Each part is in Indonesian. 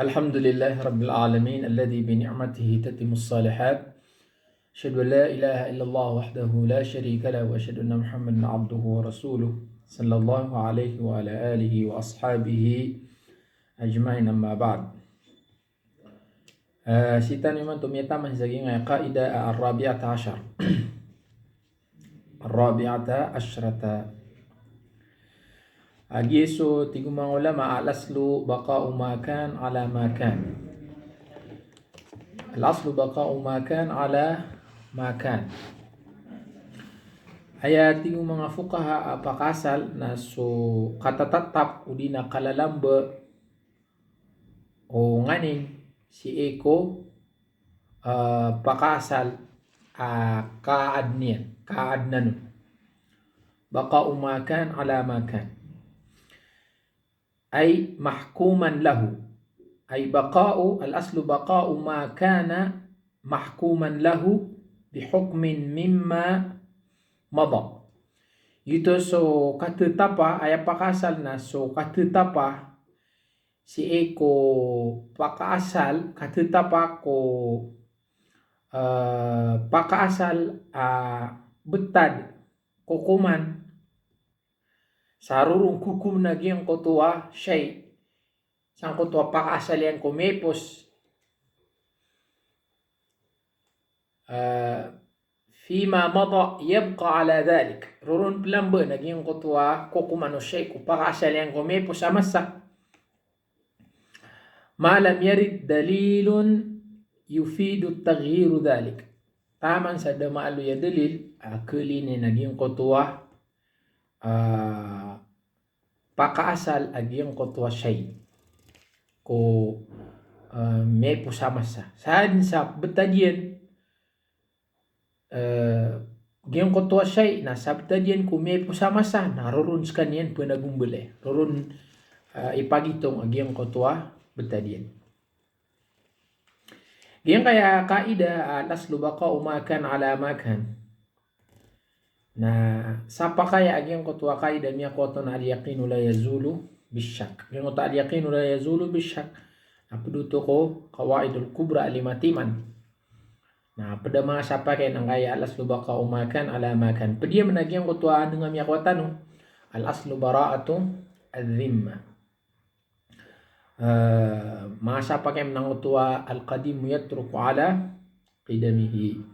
الحمد لله رب العالمين الذي بنعمته تتم الصالحات. أشهد أن لا إله إلا الله وحده لا شريك له وأشهد أن محمدا عبده ورسوله صلى الله عليه وعلى آله وأصحابه أجمعين. أما بعد. Sitan iman tumiyata mahzaging qaida ar-rabi'ata ashar. Ar-rabi'ata ashrata. Agiso tigumang ulama al-aslu baqa'u ma kan ala ma kan. Al-aslu baqa'u ma kan ala ma kan. Aya tingu mga fuqaha pakasal na so katatatap udina kalalamba o nganing si eko pakasal kaadnan baqa'u ma kan ala ma kan ay mahkuman lahu ay baqa'u al-aslu baqa'u ma kana mahkuman lahu bihukmin mimma mada. Ito so katutapa ay pakasal na so katutapa si eko pakasal katutapa ko pakasal betad kukuman sarurong kukum naging kotua shay sang kotua pakasal yang kumepos fima mada yabqa ala dhalik rurun plamba naging kotua kukuman o shay ko pakasal yang kumepos amasa ma lam yarid dalilun yufidu taghyiru dhalik taman sa damaalu ya dalil akili naging kotua pakaasal aging kotua shay ko may pusamasa saan sa betadien giyang kotua shay na sa betadien ko may pusamasa narurun skanian panagumbele rurun ipagitong aging kotua betadien giyang kaya kaida al-aslu baqa'u ma kan ala ma kan. Nah, sapa kaya aging kotua kaida miya koton al-yaqinu la yazulu bisyak. Yung kota al-yaqinu la yazulu bisyak. Nah, peduto ko qawaidul kubra alimatiman. Nah, pada mga sapa kaya nang kaya al-aslu baqa'u ma kan ala ma kan. Pedia menaging kotua dengan miya kotano al-aslu bara'atu al-dhimma. Mga sapa kaya menang kotua al-qadimu yatruku ala qidamihi.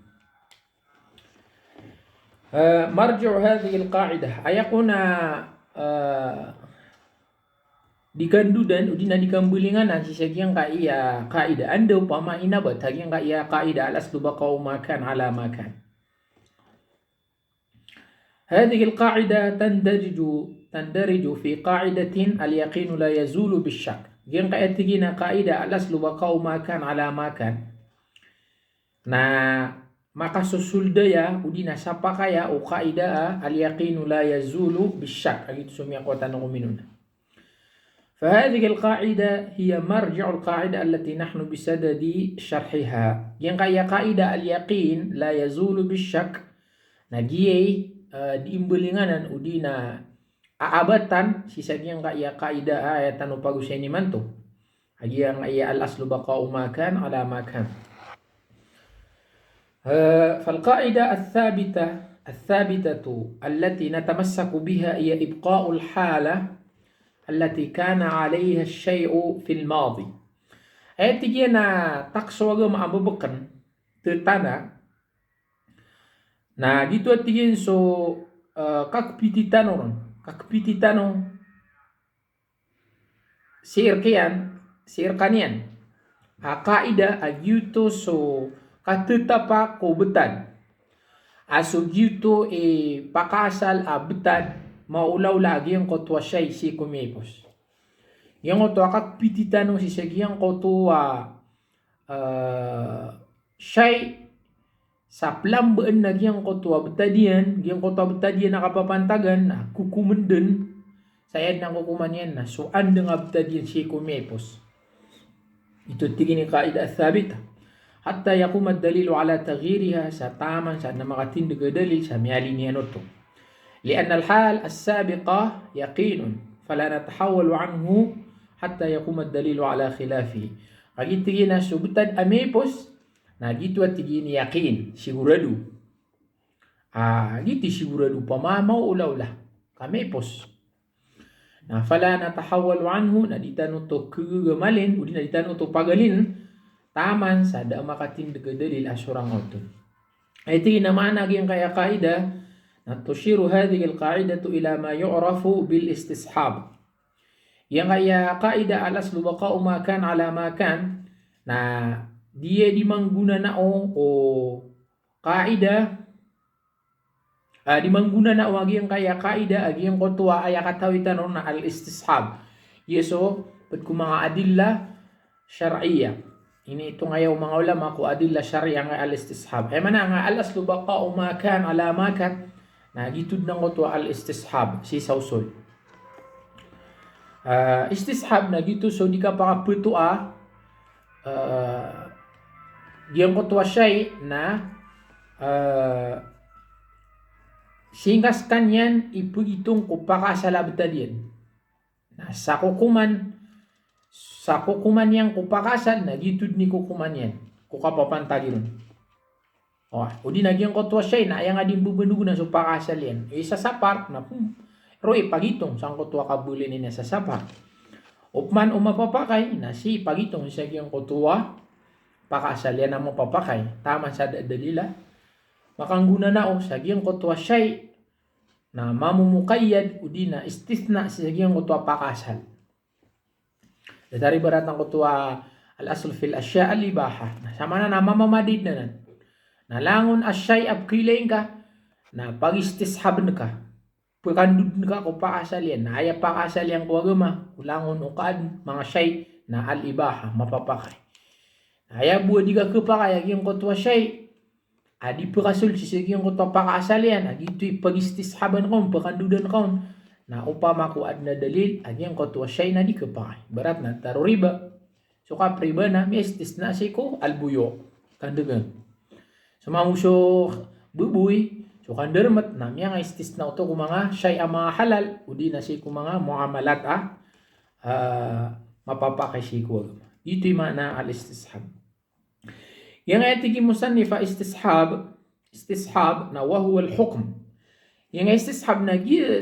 مرجع هذه القاعدة ayakuna dikandudan udina dikambulinganan sisagyang kaiya kaida anda upama inabat hagyang kaiya kaida al-aslu baqa'u ma kan ala ma kan. هذه القاعدة تندرج في قاعدة اليقين لا يزول بالشك. Gyang kaya tigina kaida al-aslu baqa'u ma kan ala ma kan. Nah, maka susulda ya udina sapa kaya o kaida al-yaqinu la yazulu bisyak agitu sumya kota ng uminuna. فهذه القاعدة هي مرجع القاعدة التي نحن بصدد شرحها. Yang kaya kaida al-yaqin la yazulu bisyak nagiyay diimbelinganan udina aabatan sisagyang kaya kaida ayatan upagusay ni manto. Agyang ay al-aslu baqa'u ma kan ala ma kan. فالقاعدة الثابتة التي نتمسك بها هي إبقاء الحالة التي كان عليها الشيء في الماضي. تجينا تقصوا ما أبو بكر تتنا gitu tigin so kakpititano sirkanian kaida agyuto so katutapa ko betad asugyuto pakasal betad maulaw lagi ang kotwa siya'y si kumipos yung kotwa kakpititanong si sagyang kotwa siya'y sa plambaan na giyang kotwa betadian nakapapantagan na kukumenden sayad na kukuman yan na suan nga betadian si kumipos ito tigin yung kaida thabita hatta yaqum ad-dalilu ala taghyiriha sa taman sa na makatindig dalil sa miyali niya noto. لأن الحال السابقة يقين فلا نتحول عنه hatta yaqum ad-dalilu ala khilafi. Agiti na subutad amepos na gitu at tigini yakin sigurado. Giti sigurado pamamaw ulaw-ula kamepos. Na fala natahawalu anhu na ditano to kagamalin udi na ditano to pagalin taman sa da makatindig dalil asurang auto. Ay naman naging kaya kaida na tushiru hadhihi al-qa'idatu ila ma yu'rafu bil istishab. Yang kaya kaida al-aslu baqa'u ma kan ala ma kan na dia dimangguna na o kaida dimangguna na agi yang kaya kaida agi yang kotwa ay katawitan na al-istishab. Yeso pag ku mga adilla syar'iyya. Ini ito ngayaw mga ulama ko adilla syar'iyya nga al-istishab. Ay mana nga al-aslu baqa'u ma kan ala ma kan na gitud ng kotwa al-istishab si sausul. Istishab na gitu so di ka pakaputo diyan ko tuwa siya na singas kanyan ipugitong kupakasalabta diyan na sa kukuman yang kupakasal na gitud ni kukuman yan kukapapantagi ron udi nagyan ko tuwa siya na ayang ading bubunugo na so pakasal yan isa sa part na Roy pagitong sang kutua kabulin ni sa sapa. Upman umapapakay na si pagitong sa giyang kutua pakasalyan na mo papakay. Taman sa dalila. Makangguna na o sa giyang kutua siya'y na mamumukayad udi na istithna sa giyang kutua pakasal. Dari barat ng kutua al-asl fil asya al-ibaha. Sama na mamamadid na nan. Nalangon asya'y abkilain ka na pag-istishabn ka. Pagkandud ka ko pakasal yan. Naaya pakasal yan ko agama. Ulangon ukaan mga syay na al-ibaha. Mapapakay. Naaya buwa di ka kapakay. Agyan ko tuwa syay. Adi pakasul sisigyan ko tuwa pakasal yan. Agito'y pag-istishaban ko. Pagkandudan ko. Na upama ko ad na dalil. Agyan ko tuwa syay na di kapakay. Barat na taro riba. So ka priba na. May istis na si ko albuyo. Kandagan. So mamuso bubuy. So kandermat na miya nga istis na ito kung mga siya'y mga halal o di na siya kung mga muamalat mapapakay siya ko. Ito'y mana al-istishab. Yang ay tigim musannifa istishab na wahuwa al-hukm. Yang istishab na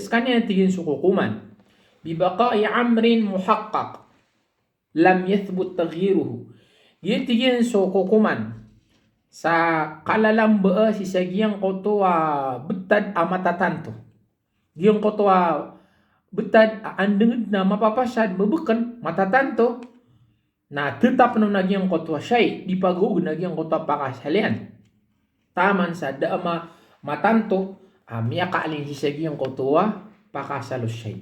kanya tigin sukukuman. Bibaqa'i amrin muhaqqaq lam yathbut taghyiruhu. Tigin sukukuman. Sa kalalamba si sagiyang kotoa betad amatatanto. Giyang kotoa betad andenged na mapapasad mabukan matatanto na tetap no nagyang kotoa syay di paghuog nagyang kotoa pakasalian. Taman sa daama matanto miya kaalin si sagiyang kotoa pakasalos syay.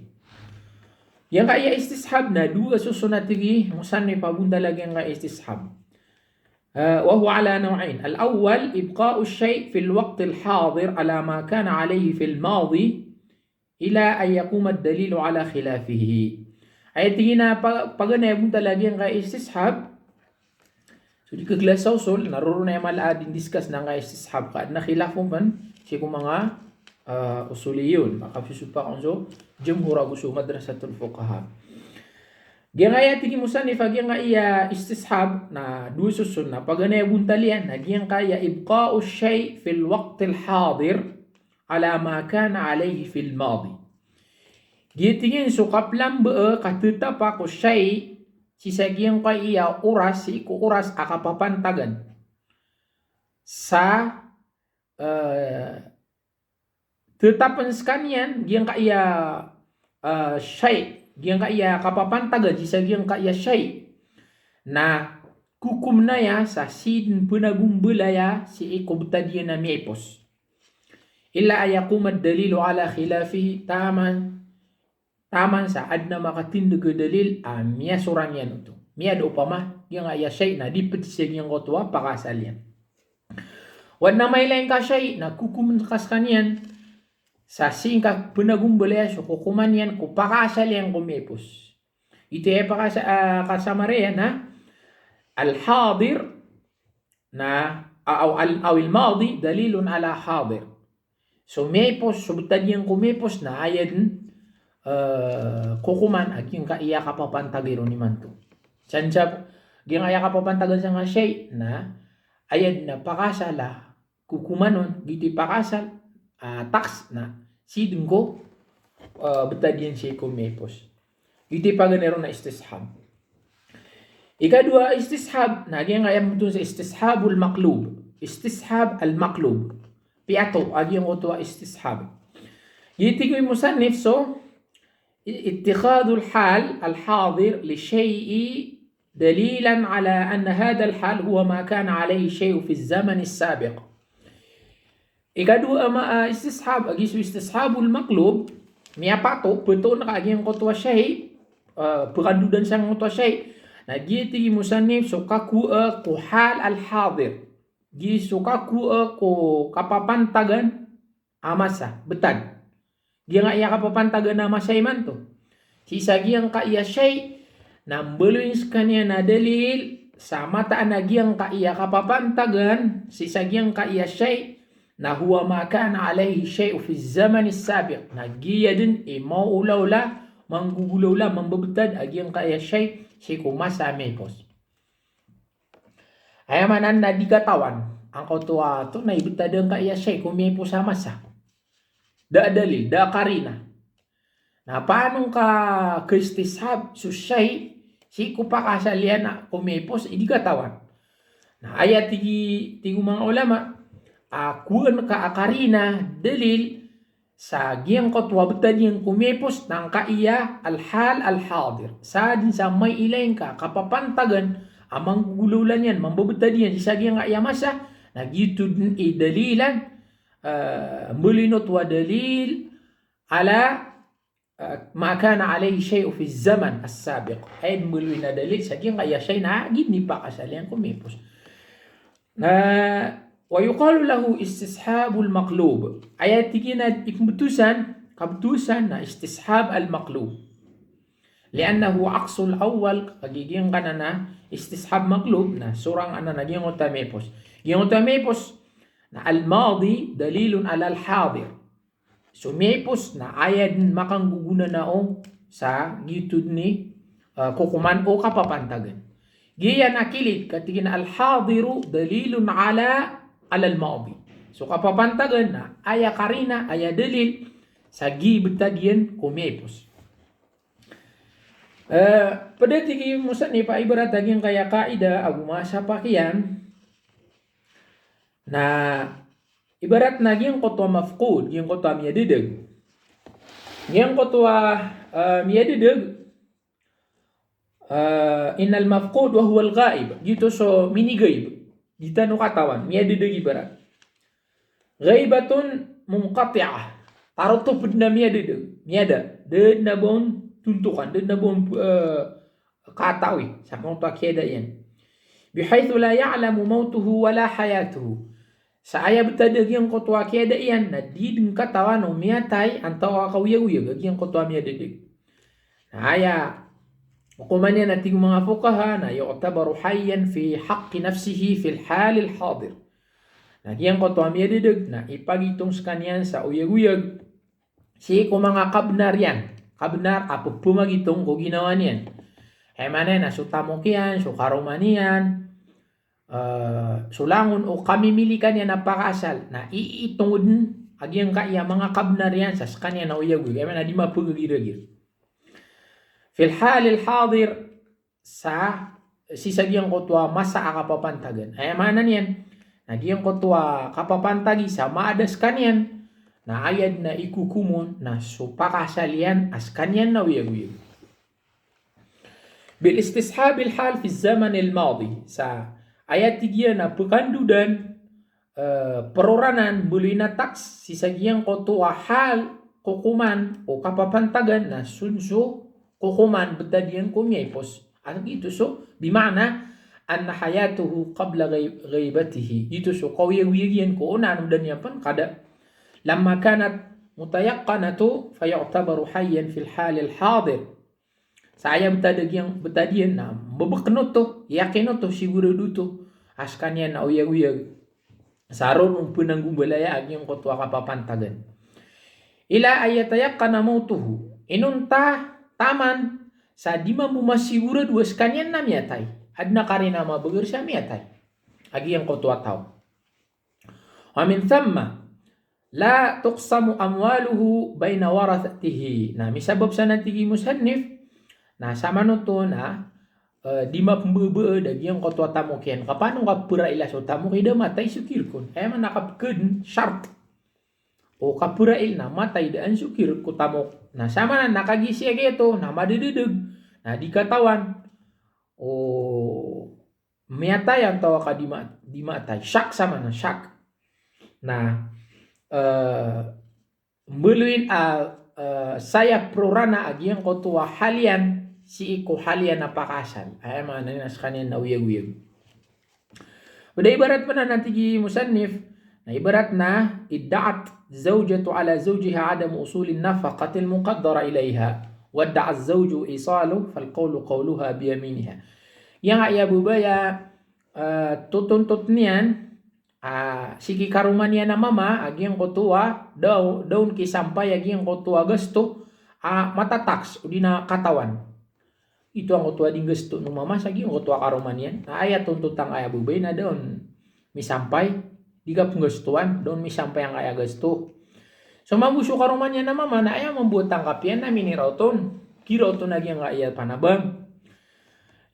Yang kaya istishab na dua susunatigi musan may pabunda lagi nga istishab. وهو على نوعين. الأول إبقاء الشيء في الوقت الحاضر على ما كان عليه في الماضي إلى أن يقوم الدليل على خلافه. Ay tingina pag naibong talaga nga istishab. So di kaglas sa usul, naroon na yung malaading discuss na nga istishab ka. Nakhilafong man siya kung mga usuliyon. Makapisupa kung so, jumhur aguso madrasatul fuqaha. Gaya tingin mo sa nifagyan nga iya istishab na dususun na paganay buntalian nagyang kaya ibqa'u syai fil waqtil hadir ala ma kana alayhi fil madi. Gitingin sukaplam ba katita pa ko syai sisagyang kaya oras si ko oras akapapantagan sa tetapan sekalian giyang kaya syai giyang kaya kapapantaga jisa giyang kaya syay na kukum na ya sa sin punagumbulaya si ikubtadiya na miyepos illa ayakumad dalilu ala khilafi taman sa adna makatindig dalil miya surang yan ito miya do upama giyang kaya syay na dipet siya giyang kotwa pakasal yan wad na may lain ka syay na kukum kas kanyan sa singkak penagumbulaya so kukuman yan kupakasal yan kumipos. Ito ay kasama rin na al-hadir na al-madi dalilun ala hadir. So mipos, subtad yan kumipos na ayan kukuman aging kaiya kapapantagiro ni manto. Sanjab gingaya kapapantagan sa nga shay na ayad na pakasala kukumanon giti pakasal tax na sidin ko betadian siya kumepos. Giti paganero na istishab. Ikadua istishab na gingaya mo sa istishabul maklub. Istishab al maklub. Piato agi ang otwa istishab. Giti ko musannif so اتخاذ الحال الحاضر لشيء دليلا على أن هذا الحال هو ما كان عليه شيء في الزمن السابق. Ikadua istishab agi so istishabul maklub miapato betul na agi ang otwa shay perandudan sang otwa shay. Na giti musannif so kaku ko hal al hadir. Gi so kaku ko kapapantagan amasa betad. Dia nga iya kapapantagan na masay man to. Sisagi ang kaiya shay na mbuluins kanya na dalil sa mataan na giyang kaiya kapapantagan sisagi ang kaiya shay na huwa makana alayhi shay fi zaman sabiq na giya din maulaw la manggugulaw la mambabutad agiyang kaiya shay si kumasa mepos. Ayamanan na di katawan ang kautuwa to na ibutad ang kaiya shay kumepos sa masa. Da dalil, da karina. Na paano ka kristishab susay si kupakasalian na kumepos hindi katawan. Na ayat tigi mga ulama kuan ka karina dalil sa giyang kotwa betad yang kumepos ng kaiya al-hal al-hadir. Sa din sa may ilayin ka kapapantagan amang gululan yan mambabutad yan sa giyang kaiya masa nagyutud dalilan ملينت ودليل على ما كان عليه شيء في الزمن السابق أي ملينا دليل سجين غير شيء نعجب نبقى سالينكم يبوس ويقال له استصحاب المقلوب آيات تجينا كبتوسان استصحاب المقلوب لأنه عكس الأول كجين كنا استصحاب مقلوب سورة أنا نجين وتميبوس na al-madi dalilun ala al-hadir. So mepos na ayad makangguguna naong sa gitud ni kukuman o kapapantagan. Giya nakilit katigin al-hadiru dalilun ala al-madi. So kapapantagan na aya karina aya dalil sa gibetad yan kumepos. Pada tigi musa ni pa ibarat aging kaya kaida agumasa pakiyan na ibarat na giyang kotwa mafqud, giyang kotwa miyadideg. Giyang kotwa miyadideg, inal mafqud wa huwa al-ghaib. Dito so mini-ghaib. Dito no katawan, miyadideg ibarat. Ghaibatun munqati'ah. Tarotupud na miyadideg. Miyada. Ded na bon tuntukan. Ded na bon katawi. Sa kotwa kiyada yan. Bihaythu la ya'lamu mautuhu wala hayatuhu. Sa aya betadeg yang kotwa kiyada iyan na diding katawan o miyatay antaw akawiyag-uyag yang kotwa miyadedig. Na aya hukuman yan ating mga fuqaha na yu'tabaru hayyan fi haqqi nafsihi fil halil hadir. Na yang kotwa miyadedig na ipagitong sa kanyan sa uyag-uyag si ko mga kabnar yan. Kabnar apo pumagitong ko ginawa niyan. Hemane na sutamo kiyan, sukarumanian, sulangon o kamimilikan niya na pakasal na iitungod agyang kaya mga kabnar yan sa kanya na uyag kaya na di mapagagiragir fil halil hadir sa sisagyang kotwa masa akapapantagan ay manan yan na diyang kotwa kapapantagi sa maadas kanyan na ayad na ikukumon na supakasal yan as kanyan na uyag bil istishabil hal fi zaman al madi sa ayat tigiya na pekandudan peroranan boleh na taks sisagyang kotwa hal kukuman o kapapantagan na sunso kukuman betadian kumyepos. Ano ito so? Bimana anna hayatuhu qabla ghaibatihi. Ito so kawiyag-wiyagyan ko unanong dan pan kada lamma kanat mutayaqqanatu fayu'tabaru hayyan fil hal al hadir. Saya betadian na babakno to, yakin to siguro duto askan yan na uyag-uyag. Saron ng pinanggumbalaya agyang kotwa kapapantagan. Ila ayatayak ka na mautuhu. Inunta taman sa di mambu masigura dua sekalian na miatai. Adna karina ma begersa miatai. Agi yang kotua tahu. Wa min thamma la tuqsamu amwaluhu baina warathatihi. Nah, misabab sana tigi musannif. Nah, sama noto na di mapembebe dagi yang kotua tamu kian. Kapano ka pura ila so tamu kida matai sukirkun. Ema nakapkeun syart. O kapura ilna matai daan sukir ku tamu. Nah, sama na nakagisi gitu. Nah, madededeg. Nah, dikatawan. O miatay ang tawa ka di matay. Syak sama na syak. Nah, meluin saya prorana agi yang kotua halian si iko halian napakasal. Ay mana nas kanin na uyag-uyag. Udah ibarat pa na nanti musannif. Na ibarat na idda'at zawjatu ala zawjiha adam usul an-nafaqah al-muqaddara ilayha. Wadda'a az-zawju isalu fal qawlu qawluha bi yaminiha. Yang ayah bubaya tutuntut nian sigi karumania na mama agi yang kotua daun kisampai agi yang kotua gesto matatax udina katawan. Itu ang kotua di gesto no mama sagi yang kotua karumanian. Ayat tuntutang ayah bubay na daun misampai diga penggestuan daun misampai yang ayah gesto. So mambusu karumania na mama na ayah membuat tangkapian na minirauton kirauton lagi yang ayah panabang.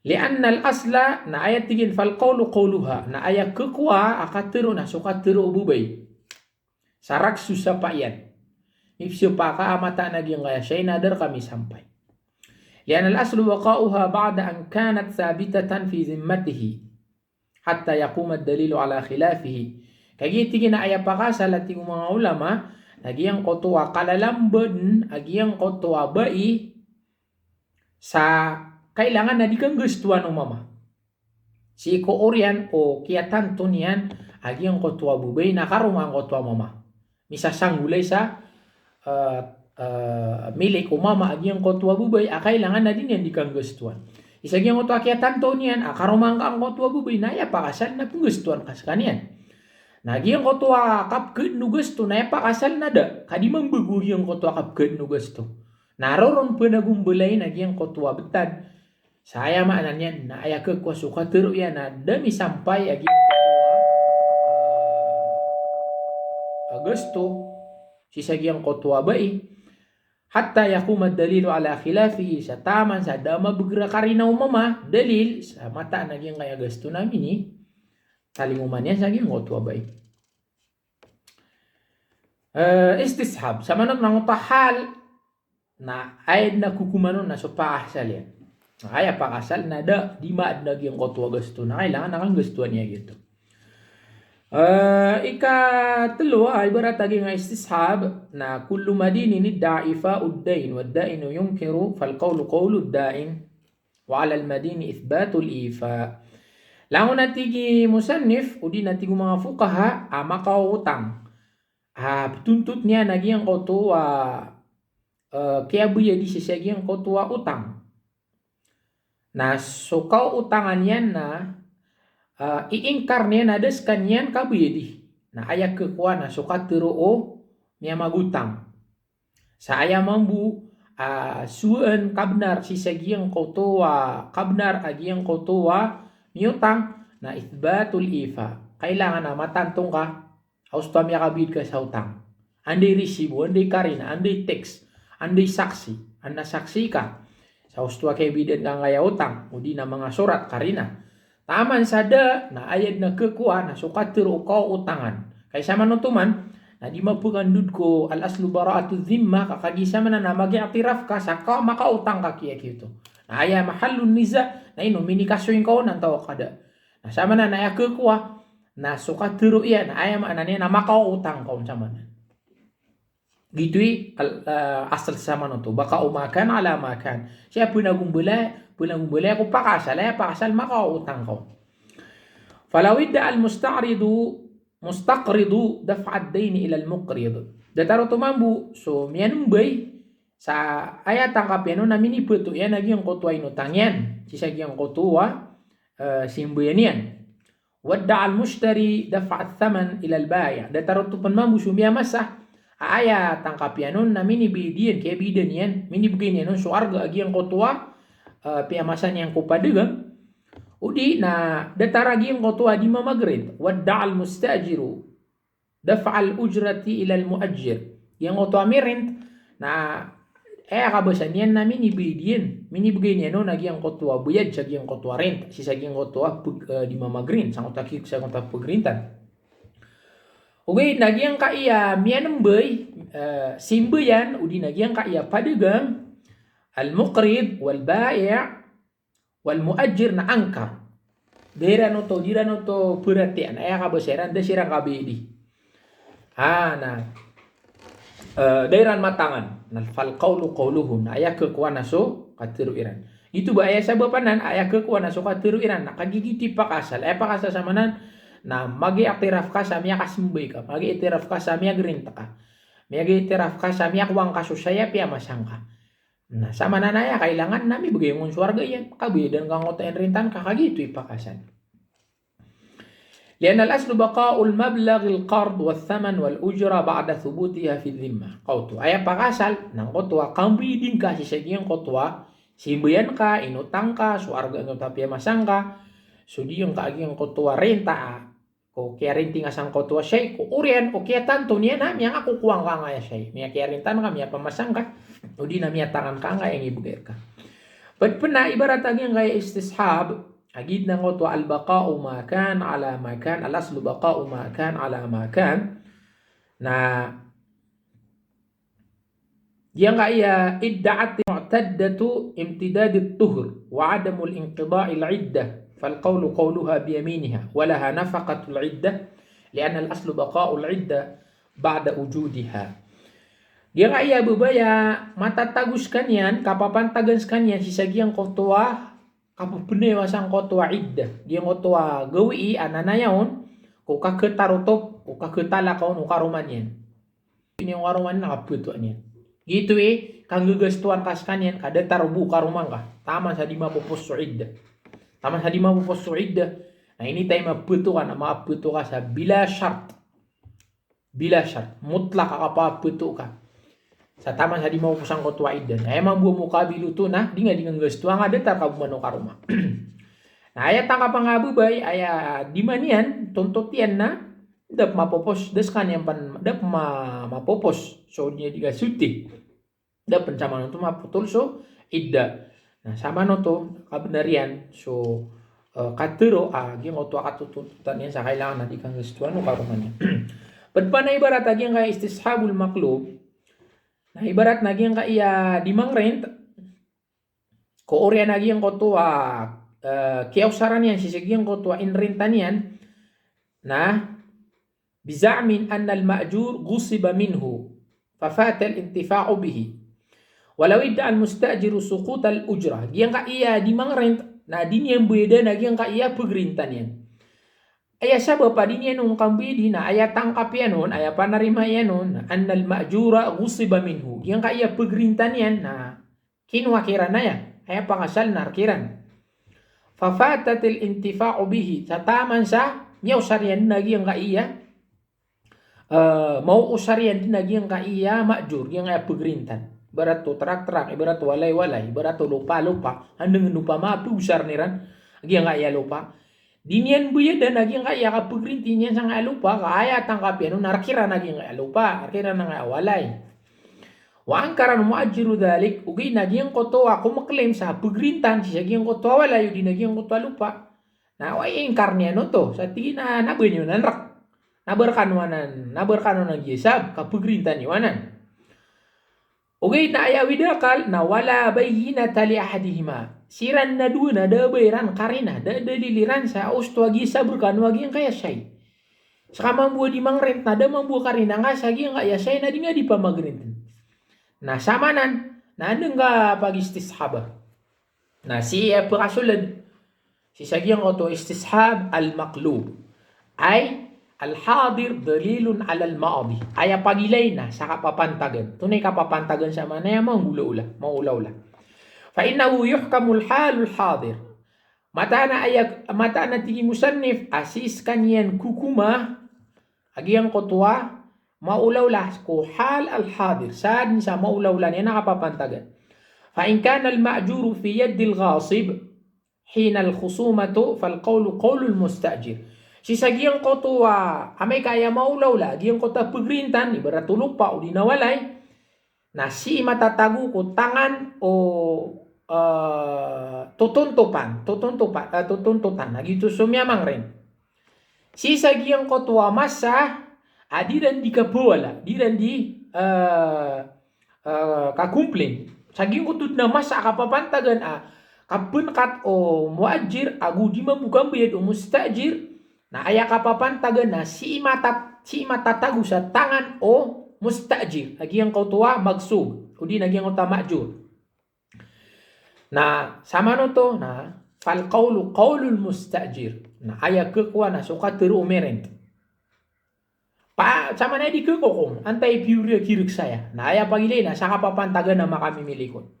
Lianna al-asla na ayat tigin fal qawlu qawluha na ayat kekua akatero na sukatero ububay. Sarak susah payan. Ifsyo paka amata naging ayat siya nadar kami sampai. Lianna al-aslu waqa'uha ba'da an kanat thabitatan fi zimmatihi hatta yaquma ad-dalilu ala khilafihi. Kaya tigin na ayat pakasal at yung mga ulama lagi yang kotua kalalambon agi yang kotua bai sa kailangan na di kang gustuhan ng mama. Si ko orian o kiatan to niyan agi ang kotua bubay na karuma ang kotua mama. Misasanggulay sa milik ko mama agi ang kotua bubay kailangan na din yan di kang gustuhan. Isagi ang kotua kiatan to niyan karuma ang kotua bubay na ya pakasal na penggustuhan kas kanian. Nagi ang kotua kapkeun nu gusto na ya pakasal na da kadi mambegugi ang kotua kapkeun nu gusto. Naroron penagumbelay nagi ang kotua betad. Saya maknanya na ayah ke kuasa teru ya na demi sampai agi Agosto sisa yang kotua bai hatta yakuma dalilu ala khilafi sa taman sa dama bergerak karina umama dalil sa mata nagi yang kaya Agosto namin ni talingumannya sa yang kotua bai istishab sama nang tahal na ayat na kukumanon na supah salyan. Kaya pakasal na da di maadnag yung kotua gusto na kailangan nakang gustuhan niya gitu. Ikatlo ay ibarat lagi nga istishab na kullu madinin idda'ifa uddain wa ad-da'inu yunkiru fal qawlu qawlu ad-da'in wa 'ala al-madini ithbatu al-ifa. Langon natigi musannif udi natigo mga fuqaha makautang. Tuntut niya nagi ang kotua kaya buya di sisagi ang kotua utang. Nah, so kau utangan yan na iingkar niya na deskan yan kabuyedi. Nah, ayak kekuan na so katero o niya magutang. Sa aya mambu suan kabnar sisagiyang kotowa kabnar agiyang kotowa niutang na ithbatul ifa. Kailangan na matantong ka haustam ya kabid ka sa utang. Anday resibo, anday karina, anday text, anday saksi, anda saksi ka. Sa ustua kay bidan nga ngaya utang, udi na mga surat karina. Taman sada na ayad na kekuha na sukatiro ko utangan. Kaysa manutuman, na di mapugandud ko al-aslu bara'atu dhimma kakagisa man na mag-i'tiraf ka sa ka makautang ka kiya kito. Na aya mahallun niza na ino minikasuin ko nang tawa kada. Na sama na aya kekuha na sukatiro iya na aya maananya na makautang ko sama na. Gitu'i asal sama no to baka umakan ala makan siya punagumbula ko pakasal makautang ko falaw idda al mustaqridu daf'a ad-dayn ila al muqrid dataro tumambu so mianumbay sa ayat tangkap yan na miniputo yan naging kotua inutang yan sisa gyang kotua simbuyan yan wadda al mushtari daf'a ath-thaman ila al bai' dataro tumambu sumia masah aya tangkapianon na mini bidian kaya bidan yan mini begini non suarga agi yang kotua piamasan yang kupadegang udi na dataragi yang kotua di mamagrid wadda al mustajiru daf'al ujrati ila al muajjir yang kotua mirint na kabasan yan na mini bidian mini begini non agi yang kotua buyad sa yang kotua rent si sa yang kotua di mamagrin sang otakik sa kotua pagrintan. Oke, nagiang kaya mianembay simbayan udi nagiang kaya padagang al-muqrid wal bai' wal muajjir na angkar. Dirano to perhatian aya kabesaran da sirang kabedi. Na dairan matangan nal fal qawlu qawluhun aya kekuana so katiru iran. Itu ba aya sabapanan aya kekuana so katiru iran nakagigiti pakasal pakasal samanan na magi aktiraf ka sa miya kasimbay ka magi itiraf ka sa miya grinta ka magi itiraf ka sa miya kuwang kasusaya piya masangka na sama nanaya kailangan nami bagayon suarga yan kabidan kang otain rintan kakagito ipakasan لأن الأصل بقاء المبلغ القرض والثمن والأجرة بعد ثبوتها في الذمة قوتو أي pakasal nang kotwa kambidin ka si sagiyang kotwa simbayan ka inutang ka suarga no tapi masangka sudi yung kaaging kotwa renta ko kaya rinting asang kotua siya ko urian o kaya tanto niya na miya nga kukuwang ka nga siya miya kaya rintan ka miya pamasang ka o di na miya tangan ka nga yung ibigay ka but puna ibarat aging kaya istishab agid na kotwa al-baqa'u ma kan ala ma kan al-aslu baqa'u ma kan ala ma kan na yang kaya idda'at mu'taddatu imtidad at-tuhr wa adamul inqida'i al-iddah فالقول قولها بيمينها ولها نفقة العدة لأن الأصل بقاء العدة بعد وجودها. Dia kaya bebaya mata tagus kanyan kapapan tagens kanyan sisagiang kotoa kapupene wasang kotoa iddah. Dia kotoa gawi ananayaon ko kaketarotop ko kaketala kaon ukarumanyan. Ini waruman nakaputuan yan. Gitu kang gegestuan kas kanyan kada tarubu karumang ka. Tama sa di mapupos so iddah. Taman sa di mapupos so iddah. Nah ini tayo maputukan na maputu ka sa bila syart. Bila syart. Mutlak kakapaputu ka. Sa taman sa di mapupusang kotwa iddah. Nah emang buah muka biluto na. Di nga gestuang ada tar kabumano ka rumah. Nah ayat tangkap pangabubay. Ayat di manian. Tuntotian na. Dap mapupos. Deskan yang pan. Dap mapupos. So niya di kasuti. Dap pencaman itu maputul so iddah. Nah sama no to kabenarian so katero yung oto katututan yan sa kailangan natin kang gustuhan o karumannya. Pagpa na ibarat aging kaya istishabul maklub na ibarat naging kaya dimang rent ko orya naging kotua kiausaran yan sisiging kotua in rentan yan na bizamin anna al-ma'jur gusiba minhu fafata al-intifa'u bihi walau idda al-mustajiru suqut al-ujrah diyan ka iya di mang rent na din yang beda na diyan ka iya pagrintan yan aya sabab pa din yan nung kambidi na aya tangkap yan nun aya panarima yan nun annal ma'jura gusiba minhu diyan ka iya pagrintan yan na kinwakiran na yan aya pangasal narkiran fafatat al-intifa'u bihi sa taman sa nyawsaryan na diyan ka iya mau usaryan din na diyan ka iya ma'jur diyan ka iya pagrintan ibarat to terak-terak, ibarat to walay-walay, ibarat to lupa-lupa, handeng lupa maapi usar niran, agi nga iya lupa. Dinian buya dan agi nga iya kapagrintinya sa nga lupa, kaya tangkapian, narkira na agi nga lupa, narkira na nga walay. Wa angkaran muajiru dalik, ugi naging koto ako maklaim sa pagrintan, siya giyang koto walay, di naging koto lupa. Na way ingkar niya no to, sa tingin na nabanyo nanrak, nabarkanuan gisab, kapagrintan iwanan. Okay na aya widakal na wala bayyinata li ahadihima. Siran na duna da bayran karina da daliliran sa usto agi saburkan wagi kaya syai. Saka mambuo di mangrent na da mambuo karina nga sagi nga ya syai na di nga di pa magrent. Na samanan na andeng ka pag istishaba. Na si pakasulad si sagi ang auto istishab al-maqlub ay al-hadir dalilun ala al-maadi. Aya pagilay na sa kapapantagan. Tunay kapapantagan sa manaya maula-ula. Fa innahu yuhkamul halul hadir. Mata na tigi musannif asis kanyan kukuma agiyang kotwa maulawlah ko hal al-hadir saan sa maulawlah niya nakapapantagan. Fa in kana al-ma'juru fi yadi al-ghasib hina al-khusumatu fal qawlu qawlu al-mustajir. Si sagiang ko to amay kaya maulawla giang ko ta pagrintan ibarat lupa o dinawalay na si matatago ko tangan o tutuntutan gitu sumyamang rin. Si sagiang ko to masa adiran di kapola diran di kakumplin sagiang ko na masa kapapantagan kapunkat o muajir agu di mabukang bayad o mustajir na aya kapapantagan na si matatago sa tangan o mustajir agiang ko tuwa magsug o di nagiang ko ta majur na sama no to na fal qawlu qawlul mustajir na aya kekwa na suka teru umerent pa sama na di kekokong antay piuria kirik saya na aya pagilay na sa kapapantagan na makamimilikon.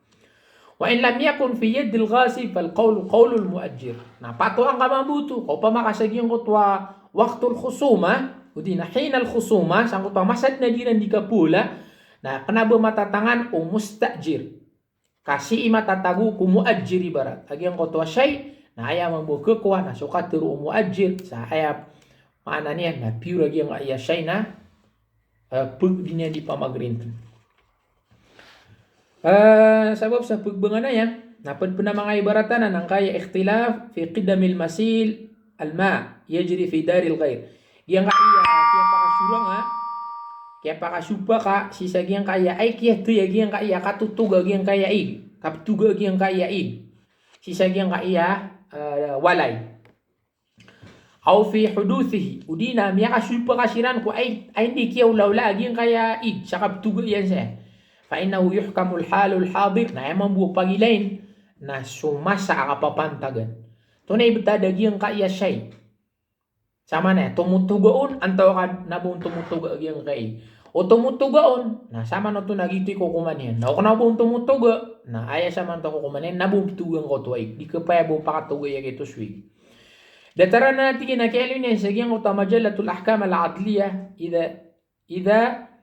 Wa in lam yakun fi yad al-ghasib fal qawlu qawlu al-muajjir. Na pato ang kamabuto ko pa makasagyan ko twa waqtul khusuma udi na hina al-khusuma sang ko pa masad na diran di kapula na kanabo matatangan o mustajir. Kasi matatago ko muajjir ibarat. Agyan ko twa shay na aya mambuke ko na sukat turu muajjir sa aya mana niya na pure agyan aya shay na pug dinya di pamagrintan. Sabab sa pagbangan na yan, napad pa na mga ibaratan na nang kaya ikhtilaf fi qidamil masil alma yajri fi daril ghair. Giyang kaya pakasurang kaya pakasupa ka sisa giyang kaya ay kaya tuya giyang kaya katutuga giyang kaya ig kaptuga giyang kaya ig sisa giyang kaya walay. Aw fi huduthihi udina miya kasupa kasiran ko ay hindi kiyaw lawla giyang kaya ig sa kaptuga yan siya. فإنه يحكم الحال الحاضر na emang buo pagilain na sumasa kapapantagan. Tunay betada giyang kaya siyay. Sama na tumutugaon antaw ka nabong tumutuga giyang kay. O tumutugaon na sama na to nagitoy ko kumanin. Na ako nabong tumutuga na aya sama to ko kumanin nabong tugang ko tuay. Di ka pa yabong pakatuga ya kito swig. Dataran na natin kinakialin yan sa giyang utamajalatul ahkam al-adliya إذا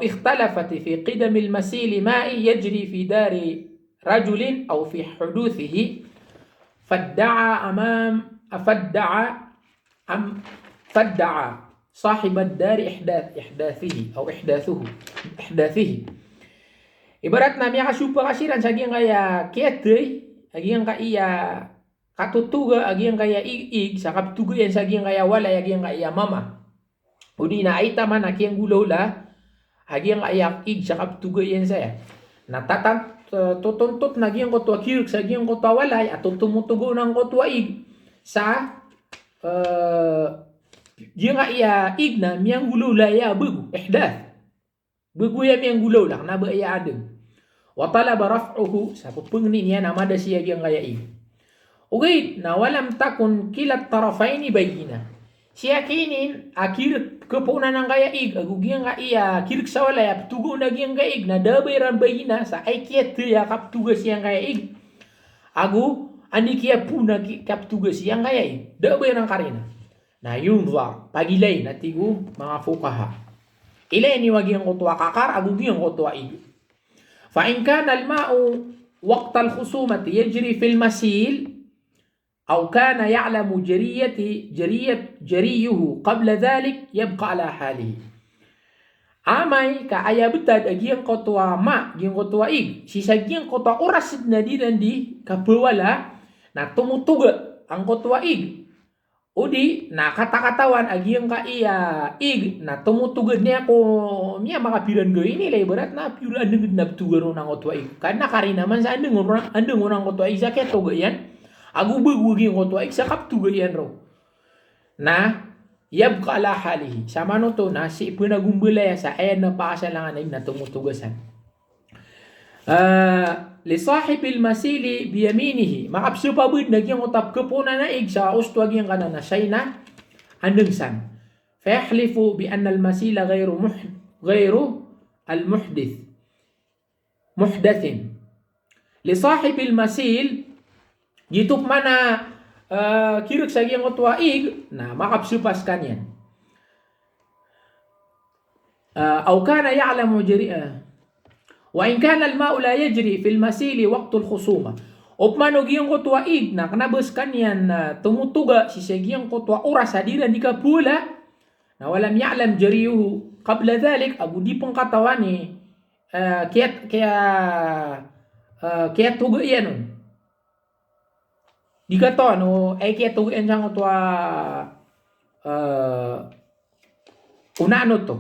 اختلفت في قدم المسيل ماء يجري في دار رجل أو في حدوثه فادعى صاحب الدار إحداثه ibarat na miya kasupa kasiran sa giyang kaya kietoy agiyang kaya katutuga agiyang kaya ig sa kaptuga yan sa giyang kaya walay agiyang kaya mama udi na ay tama na kiyang gulaw la hagi ang ayak ig sa kaptuga yan saya natatan tutuntot na giyang kotwa kirk sa giyang kotwa walay at tumutugo ng kotwa ig sa giyang iya ig na miyang gulaw la ya bugu ihdath bugu ya miyang gulaw la na ba iya adem wa talaba raf'uhu sa pupungni niya na mada siya giyang kaya ig ugay na walam takun kilat tarafaini bayina siya kinin akir kepunan ng kaya ig agugiyang kaya kirik sa walay aptugo na giyang kaya ig na dabayran bayina sa ay kiyat ya kaptuga siyang kaya ig agu ani kiya puna kaptuga siyang kaya ig dabayran karina na yun pagilay na tigo mga fukaha ilay ni wagiyang kutwa kakar agugiyang kutwa ig fa in kana al-ma'u waqta al-khusumati yajri fil masil أو كان يعلم جريه قبل ذلك يبقى على حاله. Amay ka aya betad agiyang kotwa ma giyang kotwa ig sisa giyang kotwa orasid na di kapawala na tumutuga ang kotwa ig udi na katakatawan agiyang ka iya ig na tumutugad niya ko miya makapiran go ini lay berat na pure andeng na tuga ro ng kotwa ig kana kari naman sa andeng ng kotwa ig sa keto yan agu bugi ngo to ay sa kaptuga yan ro na yabqa ala halihi sama no to na si pinagumbulaya sa ayan na pakasalangan ay natumutugasan li sahibil masili biyaminihi makapsupabud nagyang utap kapuna na ig sa ustwag yung kanana say na andeng san fayahlifu bi anna al masila ghayru al muhdathin li sahibil masil gituk mana kirek sa giyang otwa ig na makapsupas kanyan أو كان يعلم جريئة وإن كان الماء لا يجري في المسيل وقت الخصومة Opmano giyang kotwa ig na kanabas kanyan na tumutuga si giyang kotwa oras hadira di ka pula na walam ya'lam jariyuhu qabla dhalik abu di pang katawani kaya tuga yan di ka to no ay kaya tuga yan siyang kotwa unano to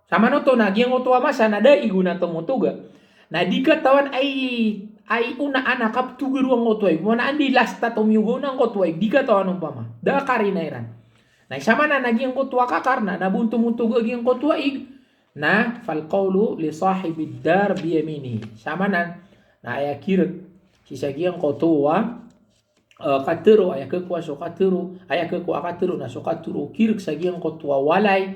sama no to na giyang kotwa masa na da iguna tumutuga na di ka tawan ay una anak kaptugur ang kotway mo na andi lasta tumyugo ng kotway di ka to anong pama da karinairan na sama na naging kotwa ka karna nabunto mutugo aging kotwa ig na fal qawlu li sahibi dar bi yaminihi sama na ayakir kisagiyang kotwa katero ayakekwa so katero ayakekwa katero na so katero kirk sagiyang kotwa walay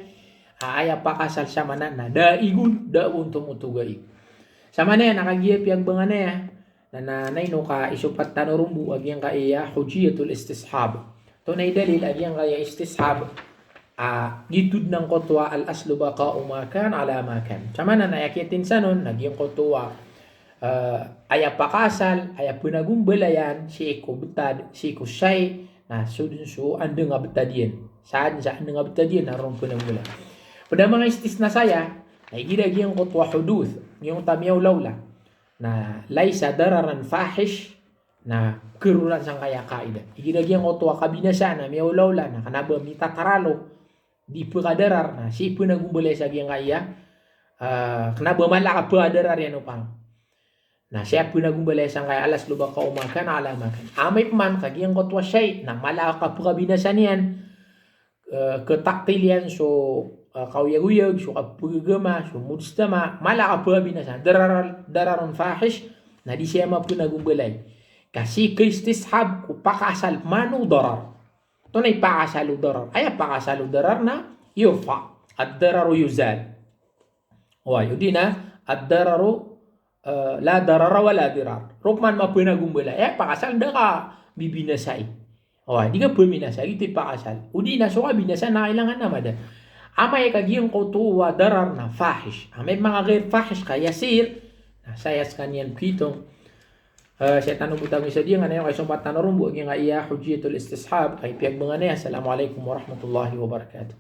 aya pakasal sama na da igun da bunto mutugo ig sama na nakagiye piyag bangana ya na no ka isupat tanurumbu agyang ka iya hujiyatul istishab to na dalil agyang ka istishab gitud ng kotwa al aslu baqa umakan ala makan sama na nayakitin sanon nagyang kotwa aya pakasal aya punagumbalayan si iko betad si iko shay na sudun su ande nga betadien saan sa ande nga betadien naron punagula pada mga istisna saya ay giragyang kotwa huduth yung tamiyaw lawla na laysa dararan fahish na keruran sang kaya kaida iginagyang kotwa kabinasa na may ulawla na kanaba mitataralo di pagadarar na si punagumbulay sa giyang kaya kanaba malaka pagadarar yan upang na siya punagumbulay sang kaya alas luba ka umakan alamakan amay man kagiyang kotwa siya na malaka pagabinasa niyan ketaktilian so kauyag-uyag, so kapagagama, so mudstama, malaka po binasa, dararon fahish, na di siya mapunagumbalay. Kasi kristishab, pakasal manu darar. Ito na ipakasalo darar. Ay, pakasalo darar na yufa. At dararu yuzal. O, yun din na, at dararu, la darara wala dirar. Rukman mapunagumbalay. Ay, pakasal na ka bibinasay. O, di ka puminasay, ito ipakasal. O di na, so ka binasa na kailangan naman. Amay kagiyang kotuwa darar na fahish. Amay mga ghair fahish ka yasir. Sayas kanyan kitong. Saya tanong butang isa diyan ngayon kay sumpat tanong rumbu nga iya hujiyatul istishab kay piyag mga niya. Assalamualaikum warahmatullahi wabarakatuh.